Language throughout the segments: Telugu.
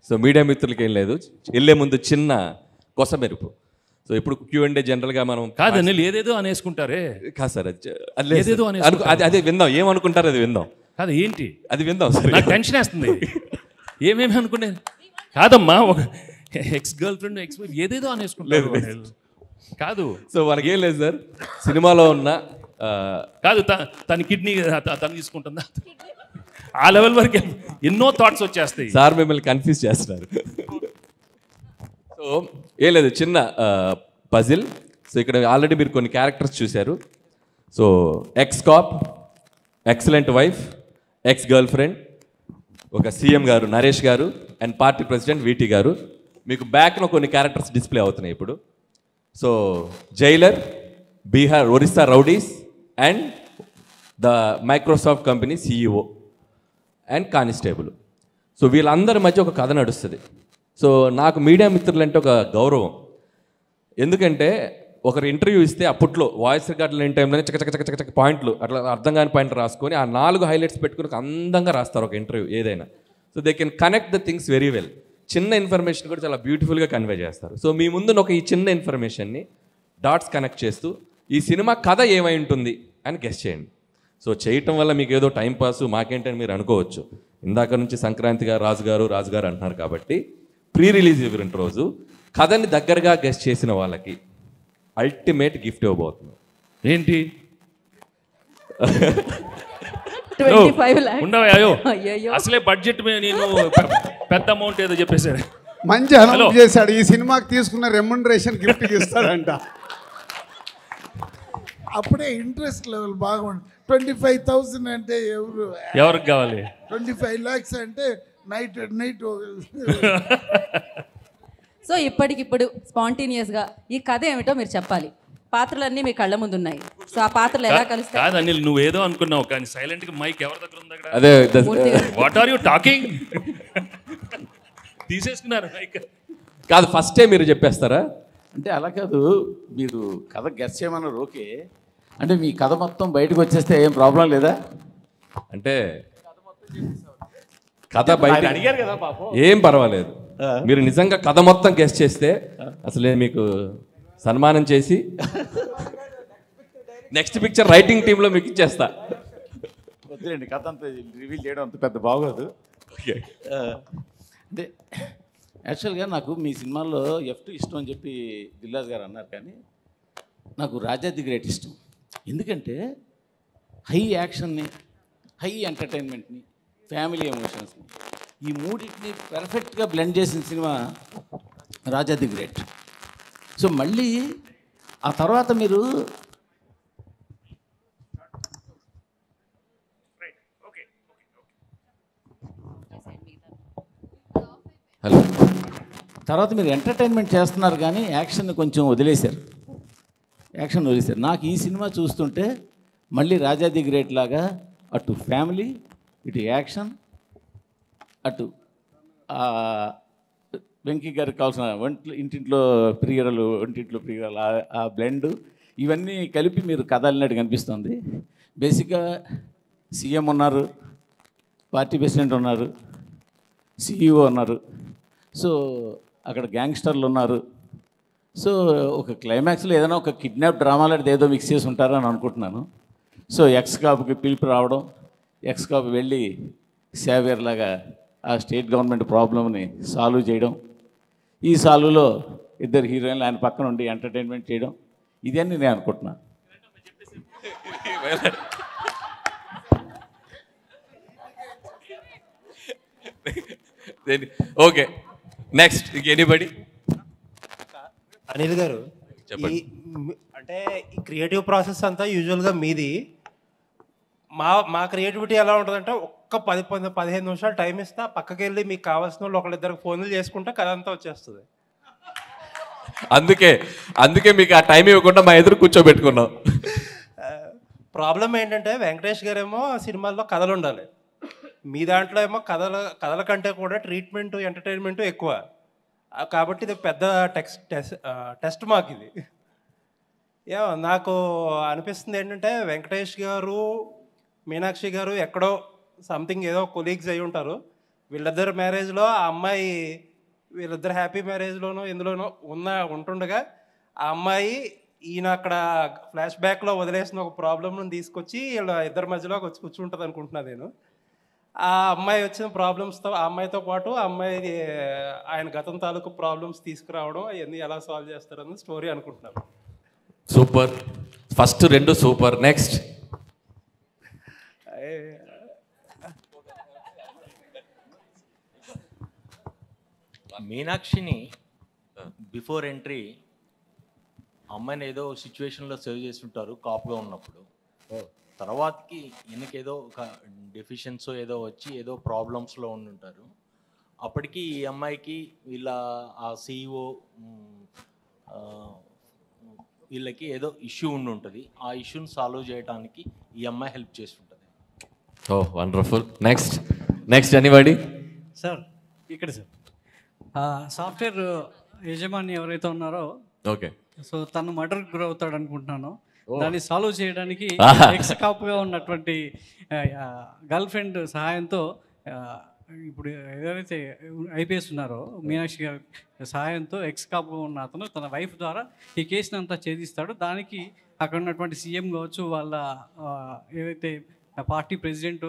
సో మీడియా మిత్రులకి ఏం లేదు, వెళ్ళే ముందు చిన్న కొసమెరుపు. సో ఇప్పుడు Q&A జనరల్గా మనం కాదు అనిల్ ఏదేదో అనేసుకుంటారే. కాదు సార్, ఏదేదో అదే విందాం, ఏమనుకుంటారు అది విందాం. కాదు ఏంటి అది విందాం సార్, నాకు టెన్షన్ వేస్తుంది. ఏమేమి అనుకునేది కాదమ్మా, ఒక ఎక్స్ గర్ల్ ఫ్రెండ్ ఎక్స్ ఏదేదో అనేసుకుంటారు కాదు. సో మనకేం లేదు సార్, సినిమాలో ఉన్న కాదు తన కిడ్నీ తను తీసుకుంటుందా, ఆ లెవెల్ వరకు ఎన్నో థాట్స్ వచ్చేస్తాయి. సార్ మిమ్మల్ని కన్ఫ్యూజ్ చేస్తున్నారు. సో ఏం లేదు, చిన్న పజిల్. సో ఇక్కడ ఆల్రెడీ మీరు కొన్ని క్యారెక్టర్స్ చూశారు. So X cap, excellent wife, ex girl friend, ఒక సీఎం గారు నరేష్ గారు, అండ్ పార్టీ ప్రెసిడెంట్ వీటీ గారు. మీకు బ్యాక్లో కొన్ని క్యారెక్టర్స్ డిస్ప్లే అవుతున్నాయి ఇప్పుడు. So Jailer, Bihar Orissa rowdies, and the Microsoft company CEO and constable. So వీళ్ళందరి మధ్య ఒక కథ నడుస్తుంది. సో నాకు మీడియా మిత్రులంటే ఒక గౌరవం. ఎందుకంటే ఒకరు ఇంటర్వ్యూ ఇస్తే అప్పట్లో వాయిస్ రికార్డులు లేని టైంలోనే చక్క పాయింట్లు అట్లా అర్థం కాని పాయింట్లు రాసుకొని ఆ 4 హైలైట్స్ పెట్టుకుని ఒక అందంగా రాస్తారు ఒక ఇంటర్వ్యూ ఏదైనా. So they can connect the things very well. చిన్న ఇన్ఫర్మేషన్ కూడా చాలా బ్యూటిఫుల్గా కన్వే చేస్తారు. సో మీ ముందు ఒక ఈ చిన్న ఇన్ఫర్మేషన్ని డాట్స్ కనెక్ట్ చేస్తూ ఈ సినిమా కథ ఏమై ఉంటుంది అని గెస్ చేయండి. సో చేయటం వల్ల మీకు ఏదో టైంపాస్ మాకేంటని మీరు అనుకోవచ్చు. ఇందాక నుంచి సంక్రాంతి గారు రాజు గారు అంటున్నారు కాబట్టి ప్రీ రిలీజ్ ఈవెంట్ రోజు కథని దగ్గరగా గెస్ చేసిన వాళ్ళకి అల్టిమేట్ గిఫ్ట్ ఇవ్వబోతున్నాం. ఏంటి 25 lakhs. ఉండవా అయ్యో, అసలే బడ్జెట్ నేను పెద్ద అమౌంట్ ఏదో చెప్పేశాడు. మంచి అనౌన్స్ చేశాడు, ఈ సినిమాకి తీసుకున్న రెమ్యునరేషన్ గిఫ్ట్ ఇస్తాడంట. అప్పుడే ఇంట్రెస్ట్ లెవెల్ బాగుంది. 25,000 అంటే ఎవరికి కావాలి? 25 lakhs అంటే నైట్. సో ఇప్పటికిప్పుడు స్పాంటేనియస్గా ఈ కథ ఏమిటో మీరు చెప్పాలి. పాత్రలన్నీ మీ కళ్ళ ముందు ఉన్నాయి. సో ఆ పాత్రలు ఎలా కలుస్తాయి? కాదు అనిల్, నువ్వు ఏదో అనుకున్నావు కానీ సైలెంట్ గా మైక్ ఎవరి దగ్గర ఉంది అక్కడ? అదే వాట్ ఆర్ యు టాకింగ్? తీసేసుకున్నారు మైక్. కాదు ఫస్టే మీరు చెప్పేస్తారా? అంటే అలా కాదు, మీరు కథ గెస్ చేయమన్నారు ఓకే, అంటే మీ కథ మొత్తం బయటకు వచ్చేస్తే ఏం ప్రాబ్లం లేదా? అంటే కథ బయట అడిగారు కదా పాపం, ఏం పర్వాలేదు. మీరు నిజంగా కథ మొత్తం గెస్ చేస్తే అసలే మీకు సన్మానం చేసి నెక్స్ట్ పిక్చర్ రైటింగ్ టీంలో మీకు ఇచ్చేస్తా. వద్దులేండి, కథ అంతా రివీల్ చేయడం అంత పెద్ద బాగోదు. అంటే యాక్చువల్గా నాకు మీ సినిమాలో F2 ఇష్టం అని చెప్పి దిల్రాజు గారు అన్నారు, కానీ నాకు రాజా ది గ్రేట్ ఇష్టం. ఎందుకంటే హై యాక్షన్ని, హై ఎంటర్టైన్మెంట్ని, ఫ్యామిలీ ఎమోషన్స్ని, ఈ మూడింటిని పర్ఫెక్ట్గా బ్లెండ్ చేసిన cinema Raja the great. So మళ్ళీ ఆ తర్వాత మీరు హలో తర్వాత మీరు ఎంటర్టైన్మెంట్ చేస్తున్నారు కానీ యాక్షన్ కొంచెం వదిలేశారు. నాకు ఈ సినిమా చూస్తుంటే మళ్ళీ రాజా ది గ్రేట్ లాగా అటు ఫ్యామిలీ, ఇటు యాక్షన్, అటు వెంకీ గారికి కావాల్సిన ఇంటింట్లో ప్రియరలు, ఒంటింట్లో ప్రియరలు, ఆ బ్లెండ్ ఇవన్నీ కలిపి మీరు కథ అల్లినట్టు కనిపిస్తుంది. బేసిక్గా సీఎం ఉన్నారు, పార్టీ ప్రెసిడెంట్ ఉన్నారు, CEO ఉన్నారు, సో అక్కడ గ్యాంగ్స్టర్లు ఉన్నారు. సో ఒక క్లైమాక్స్లో ఏదైనా ఒక కిడ్నాప్ డ్రామా లాంటిది ఏదో మిక్స్ చేసి ఉంటారని అనుకుంటున్నాను. సో ఎక్స్ కాపుకి పిలుపు రావడం, ఎక్స్ కాపు వెళ్ళి సేవియర్ లాగా ఆ స్టేట్ గవర్నమెంట్ ప్రాబ్లమ్ని సాల్వ్ చేయడం, ఈ సాల్వ్లో ఇద్దరు హీరోయిన్లు ఆయన పక్కన ఉండి ఎంటర్టైన్మెంట్ చేయడం, ఇదన్నీ నేను అనుకుంటున్నాను. Okay, next anybody? అనిల్ గారు, అంటే ఈ క్రియేటివ్ ప్రాసెస్ అంతా యూజువల్గా మీది. మా క్రియేటివిటీ ఎలా ఉంటుందంటే ఒక్క 10-15 నిమిషాలు టైం ఇస్తా, పక్కకి వెళ్ళి మీకు కావాల్సిన వాళ్ళు ఒకళ్ళిద్దరికి ఫోన్లు చేసుకుంటే కథ అంతా వచ్చేస్తుంది. అందుకే మీకు ఆ టైం ఇవ్వకుండా మా ఎదురు కూర్చోబెట్టుకున్నాం. ప్రాబ్లం ఏంటంటే వెంకటేష్ గారేమో సినిమాల్లో కథలు ఉండాలి, మీ దాంట్లో ఏమో కథల కంటే కూడా ట్రీట్మెంట్, ఎంటర్టైన్మెంట్ ఎక్కువ. కాబట్టి ఇది పెద్ద టెస్ట్ మాకు ఇది. నాకు అనిపిస్తుంది ఏంటంటే వెంకటేష్ గారు, మీనాక్షి గారు ఎక్కడో సంథింగ్ ఏదో కొలీగ్స్ అయి ఉంటారు. వీళ్ళిద్దరు మ్యారేజ్లో ఆ అమ్మాయి వీళ్ళిద్దరు హ్యాపీ మ్యారేజ్లోనో ఎందులోనో ఉంటుండగా ఆ అమ్మాయి ఈయన అక్కడ ఫ్లాష్ బ్యాక్లో వదిలేసిన ఒక ప్రాబ్లమ్ను తీసుకొచ్చి వీళ్ళ ఇద్దరి మధ్యలో వచ్చి కూర్చుంటుంది అనుకుంటున్నాను నేను. ఆ అమ్మాయి వచ్చిన ప్రాబ్లమ్స్తో ఆ అమ్మాయితో పాటు ఆ అమ్మాయి ఆయన గతం తాలూకు ప్రాబ్లమ్స్ తీసుకురావడం అవన్నీ ఎలా సాల్వ్ చేస్తారని స్టోరీ అనుకుంటున్నాను. Super, first 2 super. నెక్స్ట్ మీనాక్షిని బిఫోర్ ఎంట్రీ అమ్మాయిని ఏదో సిచ్యువేషన్లో సేవ్ చేసి ఉంటారు కాప్గా ఉన్నప్పుడు. తర్వాతకి ఈయనకేదో ఒక డెఫిషియన్సో ఏదో వచ్చి ఏదో ప్రాబ్లమ్స్లో ఉండుంటారు. అప్పటికి ఈ అమ్మాయికి వీళ్ళ ఆ CEO వీళ్ళకి ఏదో ఇష్యూ ఉండుంటుంది. ఆ ఇష్యూని సాల్వ్ చేయడానికి ఈ అమ్మాయి హెల్ప్ చేసి ఉంటుంది. ఓ వండర్ఫుల్. Next anybody? సార్ ఇక్కడ సార్ సాఫ్ట్వేర్ యజమాని ఎవరైతే ఉన్నారో ఓకే, సో తను మర్డర్కి గురవుతాడు అనుకుంటున్నాను. దాన్ని సాల్వ్ చేయడానికి ఎక్స్ కాపుగా ఉన్నటువంటి గర్ల్ ఫ్రెండ్ సహాయంతో ఇప్పుడు ఎవరైతే IPS ఉన్నారో మీనాక్షి గారి సహాయంతో ఎక్స్ కాపుగా ఉన్న అతను తన వైఫ్ ద్వారా ఈ కేసుని అంతా ఛేదిస్తాడు. దానికి అక్కడ ఉన్నటువంటి సీఎం కావచ్చు, వాళ్ళ ఏవైతే పార్టీ ప్రెసిడెంట్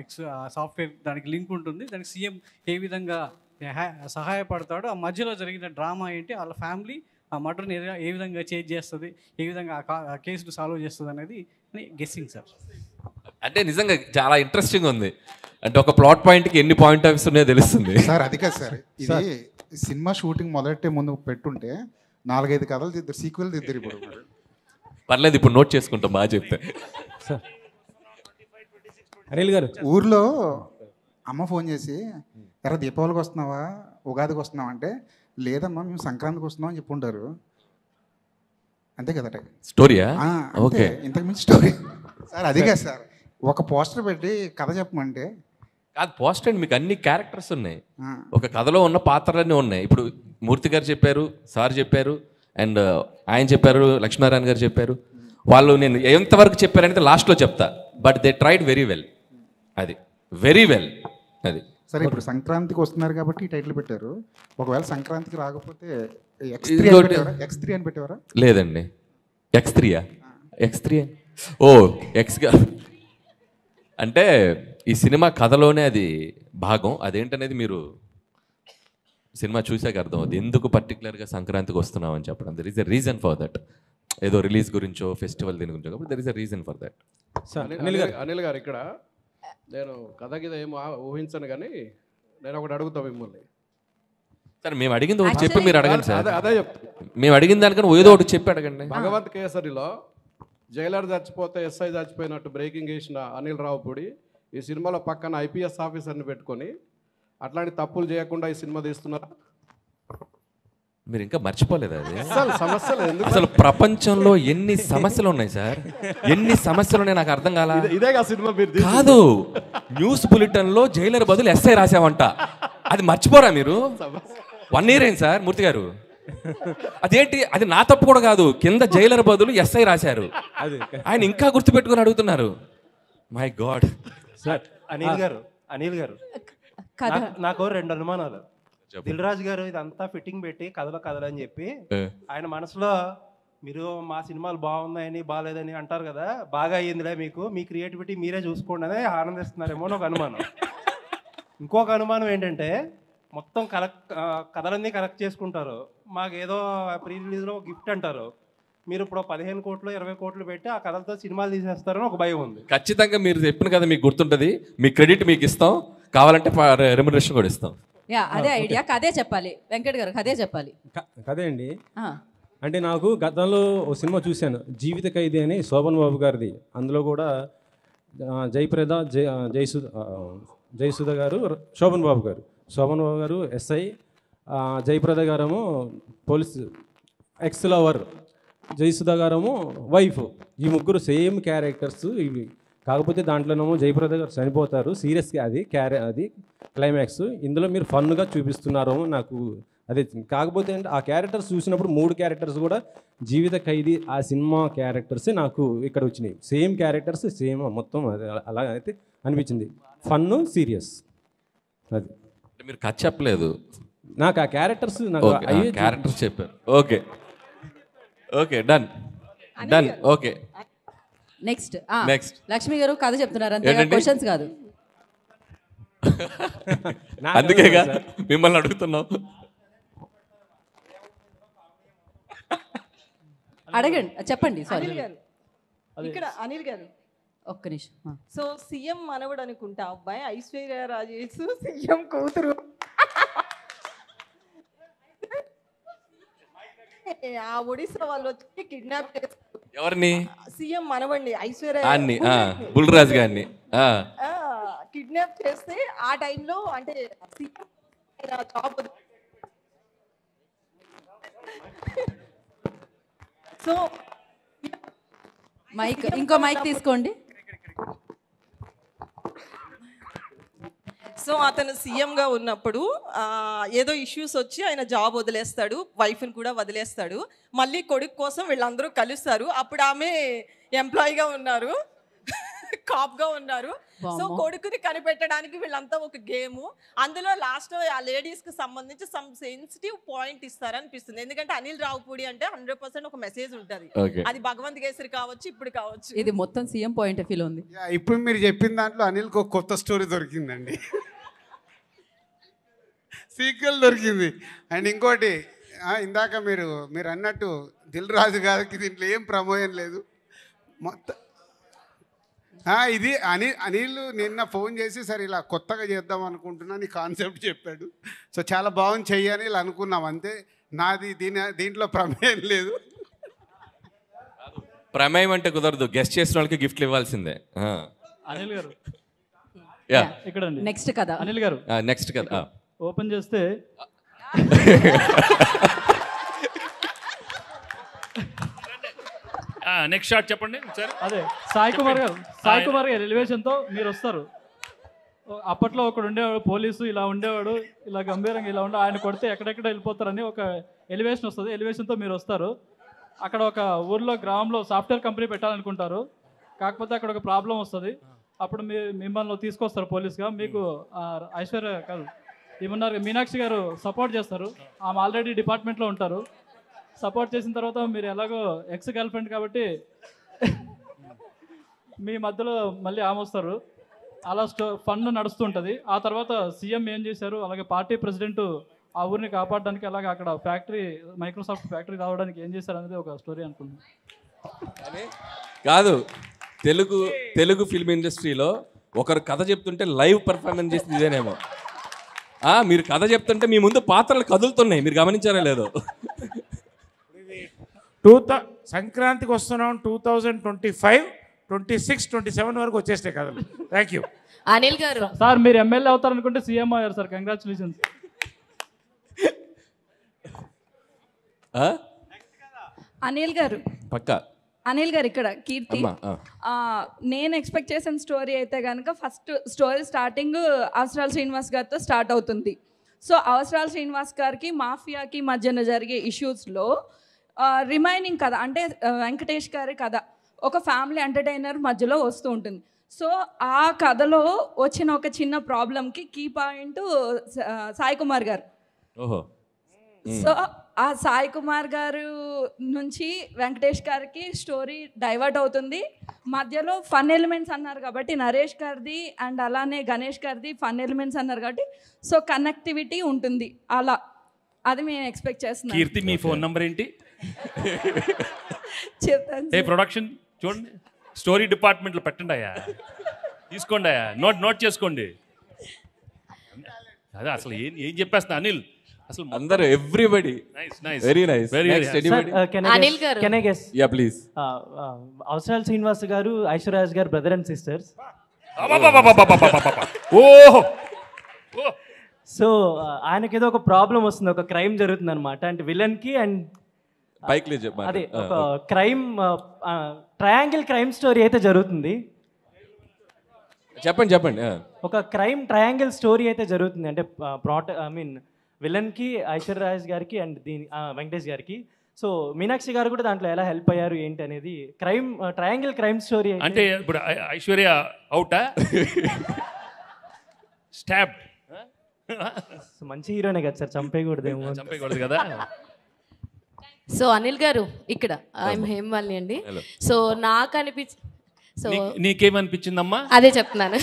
ఎక్స్ సాఫ్ట్వేర్ దానికి లింక్ ఉంటుంది. దానికి సీఎం ఏ విధంగా సహాయపడతాడు, ఆ మధ్యలో జరిగిన డ్రామా ఏంటి, వాళ్ళ ఫ్యామిలీ ఆ మర్డర్ని ఏ విధంగా చేంజ్ చేస్తుంది, ఏ విధంగా ఆ కేసును సాల్వ్ చేస్తుంది అనేది గెస్సింగ్ సార్. అంటే నిజంగా చాలా ఇంట్రెస్టింగ్ ఉంది. అంటే ఒక ప్లాట్ పాయింట్కి ఎన్ని పాయింట్ ఆఫ్ వ్యూస్ ఉన్నాయో తెలుస్తుంది సార్. అది కాదు సార్, ఇది సినిమా షూటింగ్ మొదలెట్టే ముందు పెట్టుంటే 4-5 కథలు తిద్దరు, సీక్వెల్ తిద్దరు. ఇప్పుడు పర్లేదు, ఇప్పుడు నోట్ చేసుకుంటాం. బాగా చెప్తే అనిల్ గారు, ఊర్లో అమ్మ ఫోన్ చేసి ఎరా దీపావళికి వస్తున్నావా, ఉగాదికి వస్తున్నావా అంటే, లేదమ్మా మేము సంక్రాంతికి వస్తున్నాం అని చెప్పుంటారు. అంతే కదట స్టోరీయా? ఓకే, ఇంతకు మించి స్టోరీ సార్. అది కాదు సార్, ఒక పోస్టర్ పెట్టి కథ చెప్పమంటే కాదు. పోస్టర్ అండి, మీకు అన్ని క్యారెక్టర్స్ ఉన్నాయి, ఒక కథలో ఉన్న పాత్రలన్నీ ఉన్నాయి. ఇప్పుడు మూర్తి గారు చెప్పారు, సార్ చెప్పారు, అండ్ ఆయన చెప్పారు, లక్ష్మీనారాయణ గారు చెప్పారు. వాళ్ళు నేను ఎంతవరకు చెప్పారనేది లాస్ట్లో చెప్తా. But they tried very well. అది వెరీ వెల్. అది సరే. ఇప్పుడు సంక్రాంతికి వస్తున్నారు కాబట్టి ఈ టైటిల్ పెట్టారు. ఒకవేళ సంక్రాంతికి రాకపోతే X3 అని పెట్టేవారా? లేదండి, X3 X3 ఓ ఎక్స్గా అంటే ఈ సినిమా కథలోనే అది భాగం. అదేంటనేది మీరు సినిమా చూసాక అర్థం అవుతుంది, ఎందుకు పర్టికులర్గా సంక్రాంతికి వస్తున్నాం అని చెప్పడం. There is a reason for that. ఏదో రిలీజ్ గురించో ఫెస్టివల్ దీని గురించో కాబట్టి there is a reason for that. Anil garu, ఇక్కడ నేను కథ గిద ఏమో ఊహించను, కానీ నేను ఒకటి అడుగుతా మిమ్మల్ని. సార్ మేము అడిగింది ఒకటి చెప్పి మీరు అడగండి సార్. అదే చెప్తా, మేము అడిగిన దానికన్నా ఏదో ఒకటి చెప్పి అడగండి. భగవంత్ కేసరిలో జైలర్ చచ్చిపోతే SI చచ్చిపోయినట్టు బ్రేకింగ్ వేసిన అనిల్ రావుపూడి ఈ సినిమాలో పక్కన IPS ఆఫీసర్ని పెట్టుకొని అట్లాంటి తప్పులు చేయకుండా ఈ సినిమా తీస్తున్నారా? మీరు ఇంకా మర్చిపోలేదు అది. సమస్యలు ఎందుకు అసలు ప్రపంచంలో ఎన్ని సమస్యలు ఉన్నాయి సార్, ఎన్ని సమస్యలు ఉన్నాయి నాకు అర్థం కాల. ఇదే సినిమా కాదు, న్యూస్ బులెటిన్ లో జైలర్ బదులు SI రాసావంట. అది మర్చిపోరా మీరు? 1 year అయింది సార్ మూర్తి గారు. అదేంటి, అది నా తప్పు కూడా కాదు. కింద జైలర్ బదులు SI రాశారు. ఆయన ఇంకా గుర్తుపెట్టుకుని అడుగుతున్నారు. My God. అనిల్ గారు నాకు 2 అనుమానాలు. దిల్ రాజు గారు ఇదంతా ఫిట్టింగ్ పెట్టి కథలు అని చెప్పి ఆయన మనసులో మీరు మా సినిమాలు బాగున్నాయని బాగాలేదని అంటారు కదా, బాగా అయ్యిందిలే మీకు, మీ క్రియేటివిటీ మీరే చూసుకోండి అని ఆనందిస్తున్నారేమో అని ఒక అనుమానం. ఇంకొక అనుమానం ఏంటంటే, మొత్తం కథలన్నీ కలెక్ట్ చేసుకుంటారు, మాకేదో ప్రీ రిలీజ్లో గిఫ్ట్ అంటారు, మీరు ఇప్పుడు 15 కోట్లు 20 కోట్లు పెట్టి ఆ కథలతో సినిమాలు తీసేస్తారని ఒక భయం ఉంది. ఖచ్చితంగా మీరు చెప్పిన కదా మీకు గుర్తుంటుంది, మీ క్రెడిట్ మీకు ఇస్తాం, కావాలంటే రెమ్యునరేషన్ కూడా ఇస్తాం. అదే ఐడియా, కదే చెప్పాలి వెంకట్ గారు, కదే చెప్పాలి. కదే అండి. అంటే నాకు గతంలో ఒక సినిమా చూశాను, జీవిత ఖైదీ అని, శోభన్ బాబు గారిది. అందులో కూడా జయప్రద, జయసుధ గారు, శోభన్ బాబు గారు SI, జయప్రద గారేమో పోలీస్ ఎక్స్ లవర్, జయసుధ గారేమో వైఫ్. ఈ ముగ్గురు సేమ్ క్యారెక్టర్స్ ఇవి. కాకపోతే దాంట్లోనేమో జయప్రద గారు చనిపోతారు, సీరియస్గా అది క్లైమాక్స్. ఇందులో మీరు ఫన్గా చూపిస్తున్నారేమో నాకు అదే. కాకపోతే అంటే ఆ క్యారెక్టర్స్ చూసినప్పుడు 3 క్యారెక్టర్స్ కూడా జీవిత ఖైదీ ఆ సినిమా క్యారెక్టర్సే నాకు ఇక్కడ వచ్చినాయి. సేమ్ క్యారెక్టర్స్ సేమ్ మొత్తం అలా అయితే అనిపించింది. Fun, serious. అది మీరు కథ చెప్పలేదు, నాకు ఆ క్యారెక్టర్స్ నాకు అయ్యే క్యారెక్టర్స్ చెప్పారు. Okay okay, done done. Okay next next Lakshmi గారు కథ చెప్తున్నారు అంతే, క్వశ్చన్స్ కాదు. అందుకేగా మిమ్మల్ని అడుగుతున్నాం. అడగండి, చెప్పండి. సారీ ఇక్కడ అనిల్ గారు ఒక్క నిమిషం. సో సీఎం మనవడు అనుకుంటా అబ్బాయి, ఐశ్వర్య రాజేష్ సీఎం కూతురు. ఆ ఒడిశా వాళ్ళు వచ్చి కిడ్నాప్ చేస్తారు. ఎవరిని? సీఎం మనవండి ఐశ్వర్య అన్ని బుల్రాజు గారిని కిడ్నాప్ చేస్తే ఆ టైంలో అంటే జాబ్. సో మైక్, ఇంకో మైక్ తీసుకోండి. సో అతను సీఎంగా ఉన్నప్పుడు ఏదో ఇష్యూస్ వచ్చి ఆయన జాబ్ వదిలేస్తాడు, వైఫ్ని కూడా వదిలేస్తాడు. మళ్ళీ కొడుకు కోసం వీళ్ళందరూ కలుస్తారు. అప్పుడు ఆమె ఎంప్లాయీగా ఉన్నారు, కాప్గా ఉన్నారు. సో కొడుకుని కనిపెట్టడానికి వీళ్ళంతా ఒక గేమ్. అందులో లాస్ట్ ఆ లేడీస్కి సంబంధించి సమ్ సెన్సిటివ్ పాయింట్ ఇస్తారనిపిస్తుంది. ఎందుకంటే అనిల్ రావుపూడి అంటే 100% ఒక మెసేజ్ ఉంటుంది. అది భగవంత్ కేసరి కావచ్చు, ఇప్పుడు కావచ్చు. ఇది మొత్తం సీఎం పాయింట్ ఆఫ్ వ్యూలో ఉంది. ఇప్పుడు మీరు చెప్పిన దాంట్లో అనిల్కి ఒక కొత్త స్టోరీ దొరికిందండి, సీక్వెల్ దొరికింది. అండ్ ఇంకోటి ఇందాక మీరు అన్నట్టు దిల్ రాజు గారికి దీంట్లో ఏం ప్రమోయం లేదు మొత్తం. ఇది అనిల్ నిన్న ఫోన్ చేసి సరే ఇలా కొత్తగా చేద్దాం అనుకుంటున్నా నీ కాన్సెప్ట్ చెప్పాడు. సో చాలా బాగుంది చెయ్యని ఇలా అనుకున్నాం అంతే. నాది దీంట్లో ప్రమేయం లేదు. ప్రమేయం అంటే కుదరదు, గెస్ట్ చేసిన వాళ్ళకి గిఫ్ట్లు ఇవ్వాల్సిందే. అనిల్ గారు యా ఇక్కడ నెక్స్ట్ కదా అనిల్ గారు నెక్స్ట్ కదా ఓపెన్ చేస్తే నెక్స్ట్ షాట్ చెప్పండి సార్. అదే సాయి కుమార్ గారు ఎలివేషన్తో మీరు వస్తారు. అప్పట్లో ఒకడు ఉండేవాడు పోలీసు, ఇలా ఉండేవాడు, ఇలా గంభీరంగా ఇలా ఉండే, ఆయన కొడితే ఎక్కడెక్కడ వెళ్ళిపోతారని ఒక ఎలివేషన్ వస్తుంది. ఎలివేషన్తో మీరు వస్తారు. అక్కడ ఒక ఊర్లో గ్రామంలో సాఫ్ట్వేర్ కంపెనీ పెట్టాలనుకుంటారు. కాకపోతే అక్కడ ఒక ప్రాబ్లం వస్తుంది. అప్పుడు మిమ్మల్ని తీసుకొస్తారు పోలీస్గా. మీకు ఐశ్వర్య కాదు ఏమన్నారు మీనాక్షి గారు సపోర్ట్ చేస్తారు. ఆమె ఆల్రెడీ డిపార్ట్మెంట్లో ఉంటారు. సపోర్ట్ చేసిన తర్వాత మీరు ఎలాగో ఎక్స్ గర్ల్ ఫ్రెండ్ కాబట్టి మీ మధ్యలో మళ్ళీ ఆమె వస్తారు. అలా ఫన్ నడుస్తుంటుంది. ఆ తర్వాత సీఎం ఏం చేశారు, అలాగే పార్టీ ప్రెసిడెంట్ ఆ ఊరిని కాపాడడానికి అలాగే అక్కడ ఫ్యాక్టరీ మైక్రోసాఫ్ట్ ఫ్యాక్టరీ రావడానికి ఏం చేశారు అనేది ఒక స్టోరీ అనుకుంటున్నాను. కాదు, తెలుగు ఫిల్మ్ ఇండస్ట్రీలో ఒకరు కథ చెప్తుంటే లైవ్ పర్ఫార్మెన్స్ చేసింది ఇదేనేమో. మీరు కథ చెప్తుంటే మీ ముందు పాత్రలు కదులుతున్నాయి, మీరు గమనించారా లేదో. సంక్రాంతికి వస్తున్నాం 2025, 26, 27 వరకు వచ్చేస్తాయి కథలు. థ్యాంక్ యూ అనిల్ గారు. సార్ మీరు ఎమ్మెల్యే అవుతారనుకుంటే సీఎం అయ్యారు సార్, కంగ్రాచులేషన్స్. అనిల్ గారు పక్కా అనిల్ గారు ఇక్కడ కీర్తి. నేను ఎక్స్పెక్ట్ చేసిన స్టోరీ అయితే కనుక ఫస్ట్ స్టోరీ స్టార్టింగ్ అవసరాల శ్రీనివాస్ గారితో స్టార్ట్ అవుతుంది. సో అవసరాల శ్రీనివాస్ గారికి మాఫియాకి మధ్యన జరిగే ఇష్యూస్లో రిమైనింగ్ కథ అంటే వెంకటేష్ గారి కథ ఒక ఫ్యామిలీ ఎంటర్టైనర్ మధ్యలో వస్తూ ఉంటుంది. సో ఆ కథలో వచ్చిన ఒక చిన్న ప్రాబ్లంకి కీ పాయింట్ సాయి కుమార్ గారు. సో ఆ సాయి కుమార్ గారు నుంచి వెంకటేష్ గారికి స్టోరీ డైవర్ట్ అవుతుంది. మధ్యలో ఫన్ ఎలిమెంట్స్ అన్నారు కాబట్టి నరేష్ గారిది అండ్ అలానే గణేష్ గారిది ఫన్ ఎలిమెంట్స్ అన్నారు కాబట్టి సో కనెక్టివిటీ ఉంటుంది. అలా అది మేము ఎక్స్పెక్ట్ చేస్తున్నాం. కీర్తి మీ ఫోన్ నంబర్ ఏంటి? చెప్తాను. ఏ ప్రొడక్షన్ చూడండి, స్టోరీ డిపార్ట్మెంట్లో పెట్టండి అయ్యా, తీసుకోండి అయ్యా, నోట్ చేసుకోండి. అదే అసలు ఏం చెప్పేస్తున్నా అనిల్, అసలు అందరూ ఎవ్రీబడి వెరీ నైస్. అనిల్ గారు can I guess? Ya please. Avasarala Srinivas గారు ఐశ్వర్యరాజ్ గారు బ్రదర్ అండ్ సిస్టర్స్. సో ఆయనకి ఏదో ఒక ప్రాబ్లం వస్తుంది, ఒక క్రైమ్ జరుగుతుంది అనమాట. అంటే విలన్ కి అండ్ అదే ఒక క్రైమ్ ట్రయాంగిల్ క్రైమ్ స్టోరీ అయితే జరుగుతుంది. చెప్పండి. ఒక క్రైమ్ ట్రయాంగిల్ స్టోరీ అయితే జరుగుతుంది. అంటే విలన్కి ఐశ్వర్యరాజ్ గారికి అండ్ వెంకటేష్ గారికి. సో మీనాక్షి గారు కూడా దాంట్లో ఎలా హెల్ప్ అయ్యారు ఏంటి అనేది ట్రయాంగిల్ క్రైమ్ స్టోరీ. అంటే ఇప్పుడు ఐశ్వర్య అవుటా స్టాప్ మంచి హీరోనే కదా సార్, చంపేయకూడదేమో. చంపేయకూడదు కదా. సో అనిల్ గారు ఇక్కడ ఐఎమ్ హేమవాలిని అండి. సో నాకు సో నీకేమనిపించిందమ్మా? అదే చెప్తున్నాను.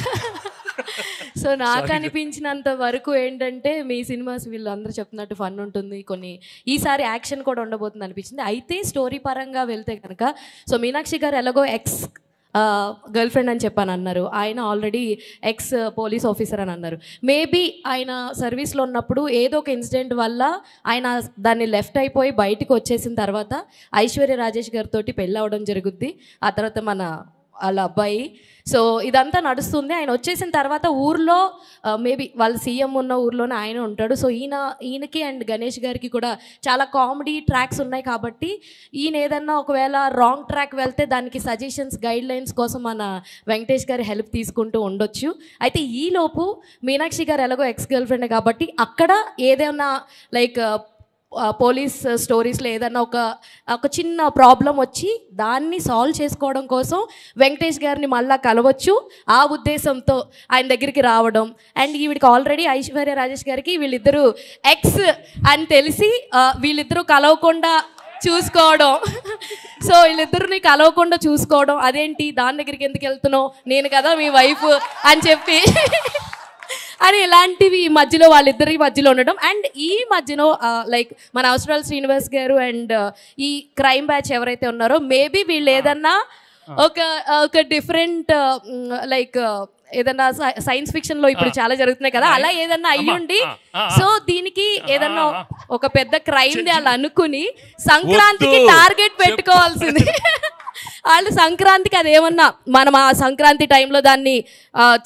సో నాకు అనిపించినంత వరకు ఏంటంటే మీ సినిమాస్ వీళ్ళు అందరూ చెప్తున్నట్టు ఫన్ ఉంటుంది, కొన్ని ఈసారి యాక్షన్ కూడా ఉండబోతుంది అనిపించింది. అయితే స్టోరీ పరంగా వెళ్తే కనుక సో మీనాక్షి గారు ఎలాగో ఎక్స్ గర్ల్ ఫ్రెండ్ అని చెప్పని అన్నారు, ఆయన ఆల్రెడీ ఎక్స్ పోలీస్ ఆఫీసర్ అని అన్నారు. మేబీ ఆయన సర్వీస్లో ఉన్నప్పుడు ఏదో ఒక ఇన్సిడెంట్ వల్ల ఆయన దాన్ని లెఫ్ట్ అయిపోయి బయటికి వచ్చేసిన తర్వాత ఐశ్వర్య రాజేష్ గారితో పెళ్ళి అవ్వడం జరుగుద్ది. ఆ తర్వాత వాళ్ళ అబ్బాయి. సో ఇదంతా నడుస్తుంది. ఆయన వచ్చేసిన తర్వాత ఊర్లో మేబీ వాళ్ళ సీఎం ఉన్న ఊర్లోనే ఆయన ఉంటాడు. సో ఈయనకి అండ్ గణేష్ గారికి కూడా చాలా కామెడీ ట్రాక్స్ ఉన్నాయి కాబట్టి ఈయన ఏదన్నా ఒకవేళ రాంగ్ ట్రాక్ వెళ్తే దానికి సజెషన్స్ గైడ్ లైన్స్ కోసం మన వెంకటేష్ గారి హెల్ప్ తీసుకుంటూ ఉండొచ్చు. అయితే ఈలోపు మీనాక్షి గారు ఎలాగో ఎక్స్ గర్ల్ ఫ్రెండ్ కాబట్టి అక్కడ ఏదైనా లైక్ పోలీస్ స్టోరీస్లో ఏదన్నా ఒక చిన్న ప్రాబ్లం వచ్చి దాన్ని సాల్వ్ చేసుకోవడం కోసం వెంకటేష్ గారిని మళ్ళీ కలవచ్చు. ఆ ఉద్దేశంతో ఆయన దగ్గరికి రావడం అండ్ ఈవిడికి ఆల్రెడీ ఐశ్వర్య రాజేష్ గారికి వీళ్ళిద్దరూ ఎక్స్ అని తెలిసి వీళ్ళిద్దరూ కలవకుండా చూసుకోవడం. సో వీళ్ళిద్దరిని కలవకుండా చూసుకోవడం, అదేంటి దాని దగ్గరికి ఎందుకు వెళ్తున్నావు, నేను కదా మీ వైఫ్ అని చెప్పి అని ఇలాంటివి మధ్యలో వాళ్ళిద్దరి మధ్యలో ఉండడం. అండ్ ఈ మధ్యలో లైక్ మన అవసరాల శ్రీనివాస్ గారు అండ్ ఈ క్రైమ్ బ్యాచ్ ఎవరైతే ఉన్నారో మేబీ వీళ్ళు ఏదన్నా ఒక డిఫరెంట్ లైక్ ఏదన్నా సైన్స్ ఫిక్షన్ లో ఇప్పుడు చాలా జరుగుతున్నాయి కదా, అలా ఏదన్నా అయ్యుండి సో దీనికి ఏదన్నా ఒక పెద్ద క్రైమ్ ది అలా అనుకుని సంక్రాంతికి టార్గెట్ పెట్టుకోవాల్సింది. వాళ్ళు సంక్రాంతికి అదేమన్నా మనం ఆ సంక్రాంతి టైంలో దాన్ని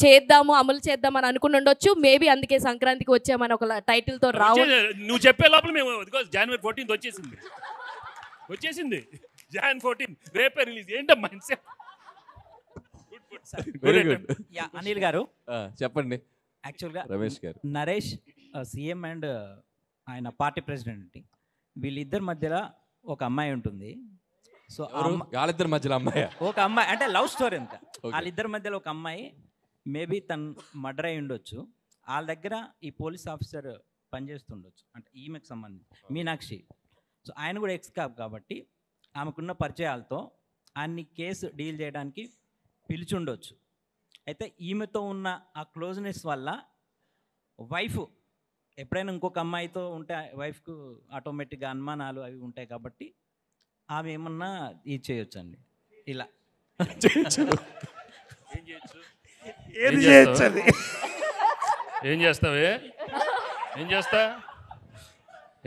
చేద్దాము అమలు చేద్దామని అనుకుని ఉండొచ్చు. మేబీ అందుకే సంక్రాంతికి వచ్చామని ఒక టైటిల్తో నువ్వు చెప్పే లోపల మేము జనవరి 14 వచ్చేసింది. Jan 14 రేపే రిలీజ్. ఏంటమ్మా వెరీ గుడ్. అనిల్ గారు చెప్పండి. యాక్చువల్గా రమేష్ గారు, నరేష్ సీఎం అండ్ ఆయన పార్టీ ప్రెసిడెంట్, వీళ్ళిద్దరి మధ్యలో ఒక అమ్మాయి ఉంటుంది. సో వాళ్ళిద్దరి మధ్యలో అమ్మాయి, ఒక అమ్మాయి అంటే లవ్ స్టోరీ అంతా. వాళ్ళిద్దరి మధ్యలో ఒక అమ్మాయి మేబీ తను మర్డర్ అయి ఉండొచ్చు. వాళ్ళ దగ్గర ఈ పోలీస్ ఆఫీసర్ పనిచేస్తుండొచ్చు, అంటే ఈమెకు సంబంధించి మీనాక్షి. సో ఆయన కూడా ఎక్స్ కాప్ కాబట్టి ఆమెకున్న పరిచయాలతో ఆయన్ని కేసు డీల్ చేయడానికి పిలిచుండొచ్చు. అయితే ఈమెతో ఉన్న ఆ క్లోజ్నెస్ వల్ల వైఫ్ ఎప్పుడైనా ఇంకొక అమ్మాయితో ఉంటే వైఫ్కు ఆటోమేటిక్గా అనుమానాలు అవి ఉంటాయి కాబట్టి ఆమె ఏమన్నా ఇది చేయొచ్చు అండి. ఇలా ఏం చేస్తావే? ఏం చేస్తా?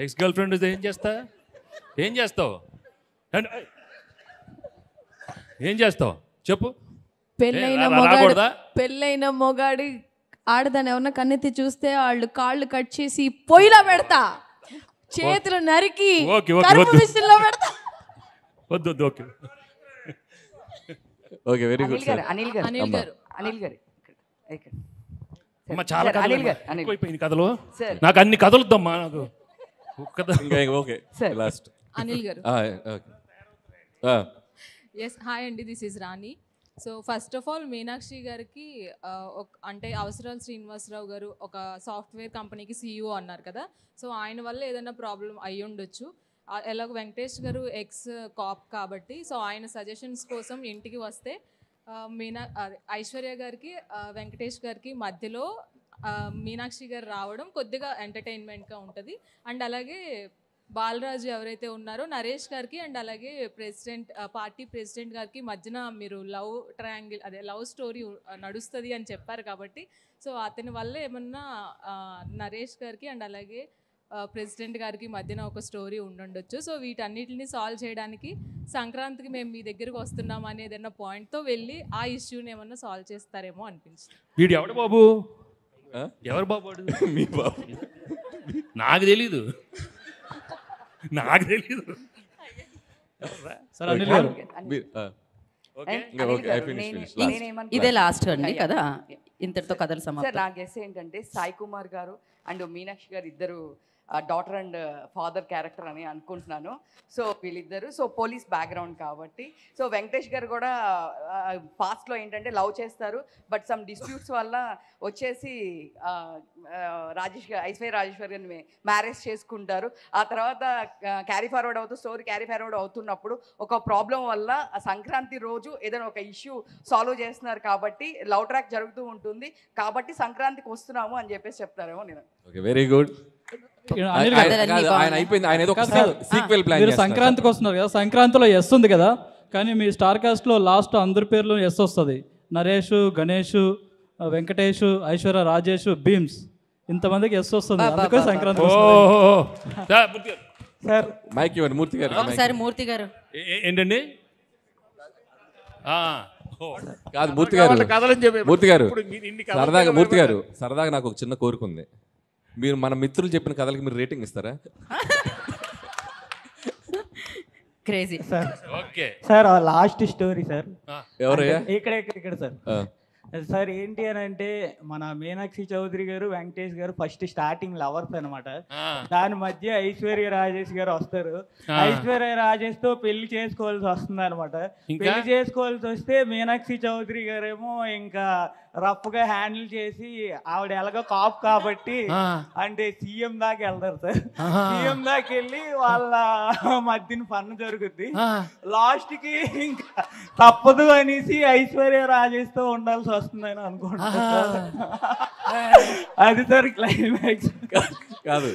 ఎక్స్ గర్ల్ ఫ్రెండ్ ఏం చేస్తావు? ఏం చేస్తావు చెప్పు. పెళ్ళైన మొగాడు ఆడదాన్ని ఎవరన్నా కన్నెత్తి చూస్తే వాళ్ళు కాళ్ళు కట్ చేసి పొయ్యిలో పెడతా, చేతులు నరికి మిషన్లో పెడతా. వద్దు. Okay very good sir. Anil గారు చాలా కథలు కథలు నాకు అన్ని కథలుద్దమ్మా నాకు. ఓకే లాస్ట్ అనిల్ గారు. ఓకే ఎస్ హాయ్ అండి, this is Rani. So first of all Meenakshi గారికి అంటే అవసరాల శ్రీనివాసరావు గారు ఒక సాఫ్ట్వేర్ కంపెనీకి CEO అన్నారు కదా, సో ఆయన వల్ల ఏదైనా ప్రాబ్లం అయ్యి ఉండొచ్చు. ఎలాగో వెంకటేష్ గారు ఎక్స్ కాప్ కాబట్టి సో ఆయన సజెషన్స్ కోసం ఇంటికి వస్తే ఐశ్వర్య గారికి వెంకటేష్ గారికి మధ్యలో మీనాక్షి గారు రావడం కొద్దిగా ఎంటర్టైన్మెంట్గా ఉంటుంది. అండ్ అలాగే బాలరాజు ఎవరైతే ఉన్నారో నరేష్ గారికి అండ్ అలాగే పార్టీ ప్రెసిడెంట్ గారికి మధ్యన మీరు లవ్ ట్రయాంగిల్ లవ్ స్టోరీ నడుస్తుంది అని చెప్పారు కాబట్టి సో అతని వల్ల ఏమన్నా నరేష్ గారికి అండ్ అలాగే ప్రెసిడెంట్ గారికి మధ్యన ఒక స్టోరీ ఉండుండొచ్చు. సో వీటన్నిటిని సాల్వ్ చేయడానికి సంక్రాంతికి మేము మీ దగ్గరికి వస్తున్నాం అని ఏదైనా పాయింట్తో వెళ్ళి ఆ ఇష్యూని ఏమన్నా సాల్వ్ చేస్తారేమో అనిపించింది. వీడు ఎవడు బాబు? ఎవరు బాబు? మీ బాబు. నాకు తెలీదు. ఇదే లాస్ట్ అండి కదా, ఇంతటితో కథలు సార్. నా గెస్ ఏంటంటే సాయి కుమార్ గారు అండ్ మీనాక్షి గారు ఇద్దరు డాటర్ అండ్ ఫాదర్ క్యారెక్టర్ అని అనుకుంటున్నాను. సో వీళ్ళిద్దరు సో పోలీస్ బ్యాక్గ్రౌండ్ కాబట్టి సో వెంకటేష్ గారు కూడా పాస్ట్లో ఏంటంటే లవ్ చేస్తారు, బట్ సమ్ డిస్ప్యూట్స్ వల్ల వచ్చేసి ఐశ్వర్య రాజేశ్వరి గారిని మ్యారేజ్ చేసుకుంటారు. ఆ తర్వాత క్యారీ ఫార్వర్డ్ అవుతూ స్టోరీ క్యారీ ఫార్వర్డ్ అవుతున్నప్పుడు ఒక ప్రాబ్లం వల్ల సంక్రాంతి రోజు ఏదైనా ఒక ఇష్యూ సాల్వ్ చేస్తున్నారు కాబట్టి లవ్ ట్రాక్ జరుగుతూ ఉంటుంది కాబట్టి సంక్రాంతికి వస్తున్నాము అని చెప్పేసి చెప్తారేమో నేను. Okay, very good. ఆయన అయిపోయింది, ఆయన ఏదో సీక్వెల్ ప్లాన్ మీరు సంక్రాంతికి వస్తున్నారు కదా, సంక్రాంతిలో ఎస్ ఉంది కదా, కానీ మీ స్టార్ కాస్ట్లో లాస్ట్ అందరి పేర్లు ఎస్ వస్తుంది. నరేష్, గణేష్, వెంకటేష్, ఐశ్వర్య రాజేష్, భీమ్స్, ఇంతమందికి ఎస్ వస్తుంది. అందుకే సంక్రాంతి సార్ మైక్ ఇవ్వండి మూర్తి గారు. ఒకసారి మూర్తి గారు ఏంటండి? కాదు మూర్తి గారు, మూర్తి గారు సరదాగా, మూర్తి గారు సరదాగా నాకు ఒక చిన్న కోరిక ఉంది. మీరు మన మిత్రులు చెప్పిన కథలకి మీరు రేటింగ్ ఇస్తారా? Crazy sir. Okay sir last story sir. ఎవరయ్యా? ఇక్కడ సార్. సార్ ఏంటి అని అంటే మన మీనాక్షి చౌదరి గారు, వెంకటేష్ గారు ఫస్ట్ స్టార్టింగ్ లవర్స్ అనమాట. దాని మధ్య ఐశ్వర్య రాజేష్ గారు వస్తారు. ఐశ్వర్య రాజేష్ తో పెళ్లి చేసుకోవాల్సి వస్తుంది అనమాట. పెళ్లి చేసుకోవాల్సి వస్తే మీనాక్షి చౌదరి గారేమో ఇంకా రఫ్ గా హ్యాండిల్ చేసి ఆవిడ ఎలాగో కాప్ కాబట్టి అంటే సీఎం దాకా వెళ్తారు సార్. సీఎం దాకా వెళ్ళి వాళ్ళ మధ్యన పన్ను జరుగుద్ది. లాస్ట్ కి ఇంకా తప్పదు అనేసి ఐశ్వర్య రాజేష్ తో ఉండాల్సి వస్తుందని అనుకుంటున్నాను. అది సార్ క్లైమాక్స్. కాదు,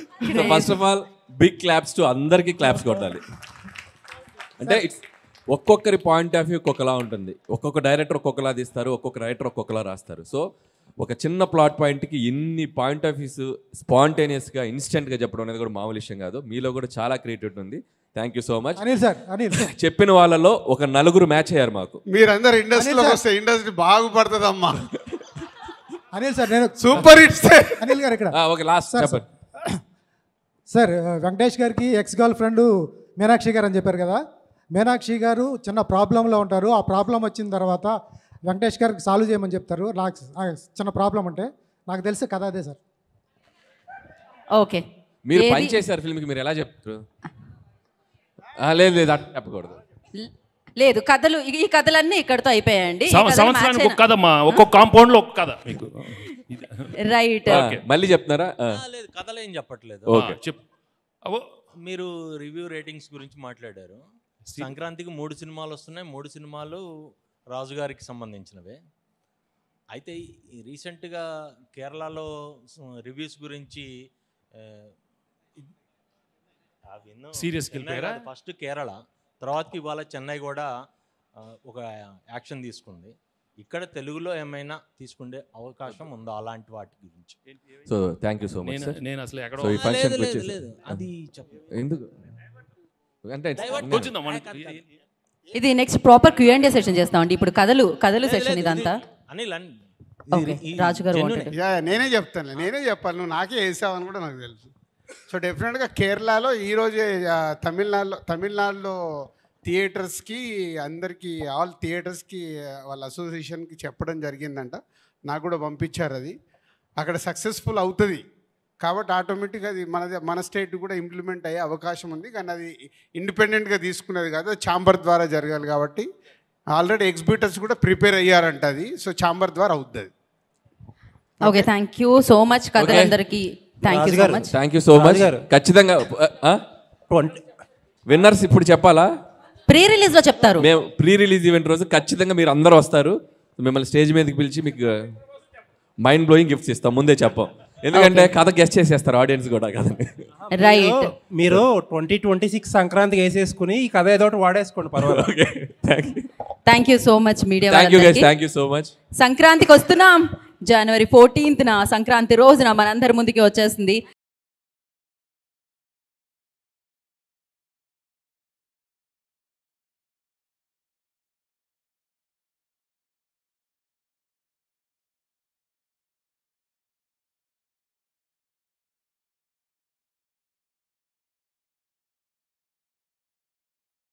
first of all big claps to అందరికి క్లాప్స్ కొట్టాలి. అంటే ఇట్స్ ఒక్కొక్కరి పాయింట్ ఆఫ్ వ్యూ ఒక్కొక్కలా ఉంటుంది. ఒక్కొక్క డైరెక్టర్ ఒక్కొక్కలా తీస్తారు, ఒక్కొక్క రైటర్ ఒక్కొక్కలా రాస్తారు. సో ఒక చిన్న ప్లాట్ పాయింట్కి ఇన్ని పాయింట్ ఆఫ్ వ్యూస్ స్పాంటేనియస్గా ఇన్స్టెంట్గా చెప్పడం అనేది కూడా మామూలు విషయం కాదు. మీలో కూడా చాలా క్రియేటివిటీ ఉంది. Thank you so much Anil sir. Anil చెప్పిన వాళ్ళలో ఒక 4 మ్యాచ్ అయ్యారు మాకు. మీరందరూ ఇండస్ట్రీలోకి వస్తే ఇండస్ట్రీ బాగుపడుతుందమ్మా. అనిల్ సార్ నేను సూపర్ హిట్స్. అనిల్ గారు ఇక్కడ ఓకే లాస్ట్ చెప్పండి సార్. వెంకటేష్ గారికి ఎక్స్ గర్ల్ ఫ్రెండ్ మీనాక్షి గారు అని చెప్పారు కదా. మీనాక్షి గారు చిన్న ప్రాబ్లంలో ఉంటారు. ఆ ప్రాబ్లం వచ్చిన తర్వాత వెంకటేష్ గారికి సాల్వ్ చేయమని చెప్తారు. నాకు చిన్న ప్రాబ్లం అంటే నాకు తెలిసి కథ అదే సార్. ఓకే, మీరు పని చేశారు ఫిల్మ్కి, మీరు ఎలా చెప్తారు? లేదు లేదు అట్లా చెప్పకూడదు. లేదు, కథలు ఈ కథలన్నీ ఇక్కడతో అయిపోయాయండి. సంవత్సరానికి ఒక కథ, ఒక్కొక్క కాంపౌండ్ లో ఒక కథ మీకు. రైట్, మళ్ళీ చెప్తున్నారా? లేదు, కథలు ఏం చెప్పట్లేదు. ఓకే చెప్పు. మీరు రివ్యూ రేటింగ్స్ గురించి మాట్లాడారు. సంక్రాంతికి 3 సినిమాలు వస్తున్నాయి. 3 సినిమాలు రాజుగారికి సంబంధించినవే. అయితే రీసెంట్గా కేరళలో రివ్యూస్ గురించి సీరియస్కి వెళ్ళిపోయారా? ఫస్ట్ కేరళ, తర్వాతకి ఇవాళ చెన్నై కూడా ఒక యాక్షన్ తీసుకుంది. ఇక్కడ తెలుగులో ఏమైనా తీసుకునే అవకాశం ఉందా అలాంటి వాటి గురించి? So thank you so much sir. నేను అసలు ఎక్కడ సో ఈ ఫంక్షన్కి వచ్చేసి అది ఎందుకు అంటే ఇది నెక్స్ట్ ప్రాపర్ Q&A సెషన్ చేస్తామండి. ఇప్పుడు కథలు సెషన్ ఇదంతా. రాజు గారు నేనే చెప్పాను, నువ్వు నాకే వేసావని కూడా నాకు తెలుసు. సో డెఫినెట్గా కేరళలో ఈరోజే తమిళనాడులో థియేటర్స్కి అందరికీ ఆల్ థియేటర్స్కి వాళ్ళ అసోసియేషన్కి చెప్పడం జరిగిందంట. నాకు కూడా పంపించారు. అది అక్కడ సక్సెస్ఫుల్ అవుతుంది కాబట్టి ఆటోమేటిక్గా అది మన స్టేట్ కూడా ఇంప్లిమెంట్ అయ్యే అవకాశం ఉంది. కానీ అది ఇండిపెండెంట్గా తీసుకునేది కాదు, ఛాంబర్ ద్వారా జరగాలి. కాబట్టి ఆల్రెడీ ఎగ్జిబిటర్స్ కూడా ప్రిపేర్ అయ్యారంట అది. సో ఛాంబర్ ద్వారా అవుతుంది. Okay, thank you so much కథలందరికీ. Thank you so much. ఖచ్చితంగా విన్నర్స్ ఇప్పుడు చెప్పాలా? ప్రీ రిలీజ్లో చెప్తారు. మేము ప్రీ రిలీజ్ ఈవెంట్ రోజు ఖచ్చితంగా మీరు అందరూ వస్తారు. మిమ్మల్ని స్టేజ్ మీదకి పిలిచి మీకు మైండ్ బ్లోయింగ్ గిఫ్ట్స్ ఇస్తాం. ముందే చెప్పాం, ఎందుకంటే కథ గెస్ట్ చేసేస్తారు ఆడియన్స్ కూడా కదండి. రైట్, మీరు 2026 సంక్రాంతికి వేసేసుకుని ఈ కథ ఏదో ఒకటి వాడేసుకోండి, పర్వాలేదు. Thank you so much media. Thank you so much. సంక్రాంతికి వస్తున్నాం. January 14th సంక్రాంతి రోజున మనందరి ముందుకి వచ్చేస్తుంది